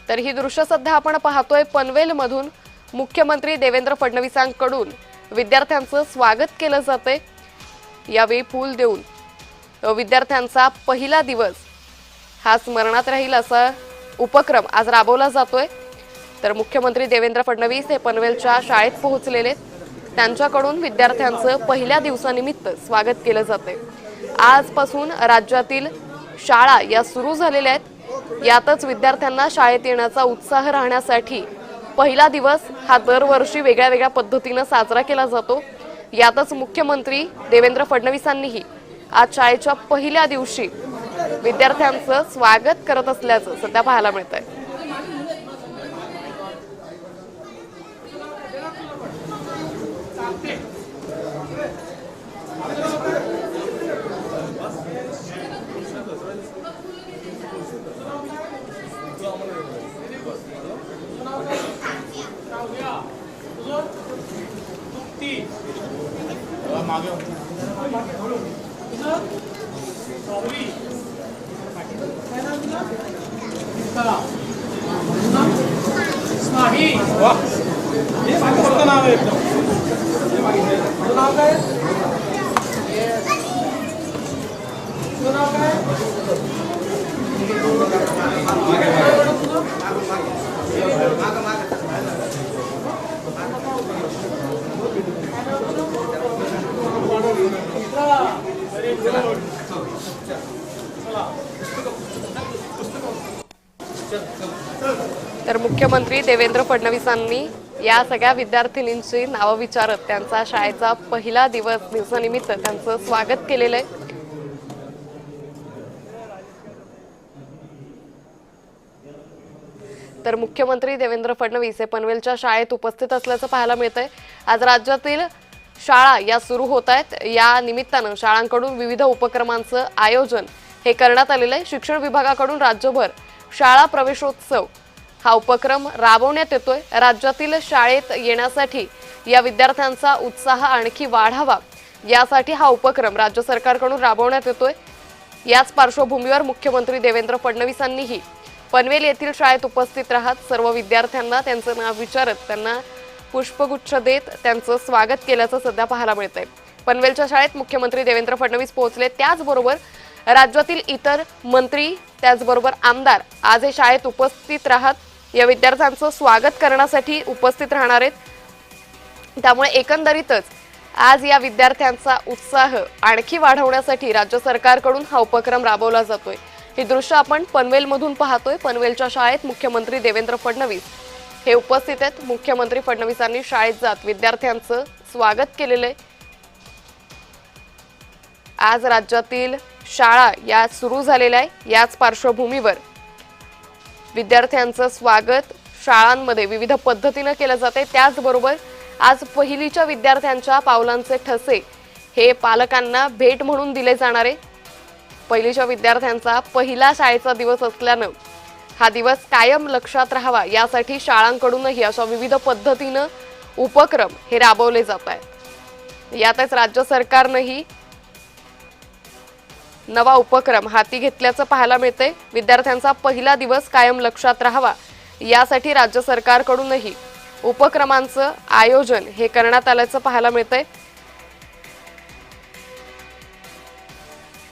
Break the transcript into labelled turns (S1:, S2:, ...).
S1: तर ही दृश्य सध्या आपण पाहतोय पनवेल मधून मुख्यमंत्री देवेंद्र फडणवीसांकडून विद्यार्थ्यांचं स्वागत केलं जाते। यावेळी फूल देऊन विद्यार्थ्यांचा पहिला दिवस हा स्मरणात राहील असा उपक्रम आज राबवला जातोय। तर मुख्यमंत्री देवेंद्र फडणवीस हे पनवेलच्या शाळेत पोहोचलेले, त्यांच्याकडून विद्यार्थ्यांचं पहिल्या दिवसानिमित्त स्वागत केलं जाते। आजपासून राज्यातील शाळा या सुरू झालेल्या आहेत। यातच विद्यार्थ्यांना शाळेत येण्याचा उत्साह राहण्यासाठी पहिला दिवस हा दरवर्षी वेगळ्या वेगळ्या पद्धतीने साजरा केला जातो। यातच मुख्यमंत्री देवेंद्र फडणवीसांनीही आज शाळेच्या पहिल्या दिवशी विद्यार्थ्यांचं स्वागत करत असल्याचं सध्या पाहायला मिळतंय। तर मुख्यमंत्री देवेंद्र फडणवीसांनी या सगळ्या विद्यार्थिनींची नाव विचारत त्यांचा शाळेचा पहिला दिवसानिमित्त त्यांचं स्वागत केलेलं आहे। तर मुख्यमंत्री देवेंद्र फडणवीस हे पनवेलच्या शाळेत उपस्थित असल्याचं पाहायला मिळतंय। आज राज्यातील शाळा या सुरू होत आहेत। या निमित्तानं शाळांकडून विविध उपक्रमांचं आयोजन हे करण्यात आलेलं आहे। शिक्षण विभागाकडून राज्यभर शाळा प्रवेशोत्सव हा उपक्रम राबवण्यात येतोय। राज्यातील शाळेत येण्यासाठी या विद्यार्थ्यांचा उत्साह आणखी वाढावा यासाठी हा उपक्रम राज्य सरकारकडून राबवण्यात येतोय। याच पार्श्वभूमीवर मुख्यमंत्री देवेंद्र फडणवीसांनीही पनवेल येथील शाळेत उपस्थित राहत सर्व विद्यार्थ्यांना त्यांचं नाव विचारत त्यांना पुष्पगुच्छ देत त्यांचं स्वागत केल्याचं सध्या पाहायला मिळतंय। पनवेलच्या शाळेत मुख्यमंत्री देवेंद्र फडणवीस पोहोचले, त्याचबरोबर राज्यातील इतर मंत्री त्याचबरोबर आमदार आज हे शाळेत उपस्थित राहत या विद्यार्थ्यांचं स्वागत करण्यासाठी उपस्थित राहणार आहेत। त्यामुळे एकंदरीतच आज या विद्यार्थ्यांचा उत्साह आणखी वाढवण्यासाठी राज्य सरकारकडून हा उपक्रम राबवला जातोय। हे दृश्य आपण पनवेलमधून पाहतोय। पनवेलच्या शाळेत मुख्यमंत्री देवेंद्र फडणवीस हे उपस्थित आहेत। मुख्यमंत्री फडणवीसांनी शाळेत जात विद्यार्थ्यांचं स्वागत केलेलं आहे। आज राज्यातील शाळा या सुरू झालेल्या आहे। याच पार्श्वभूमीवर विद्यार्थ्यांचं स्वागत शाळांमध्ये विविध पद्धतीने केलं जाते। त्याचबरोबर आज पहिलीच्या विद्यार्थ्यांच्या पावलांचे ठसे हे पालकांना भेट म्हणून दिले जाणार आहे। पहिलीच्या विद्यार्थ्यांचा पहिला शाळेचा दिवस असल्यानं हा दिवस कायम लक्षात राहावा यासाठी शाळांकडूनही अशा विविध पद्धतीने उपक्रम हे राबवले जात आहेत। यातच राज्य सरकारनेही नवा उपक्रम हाती घेतल्याचं पाहायला मिळतंय। विद्यार्थ्यांचा पहिला दिवस कायम लक्षात राहावा यासाठी राज्य सरकारकडूनही उपक्रमांचं आयोजन हे करण्यात आल्याचं पाहायला मिळतंय।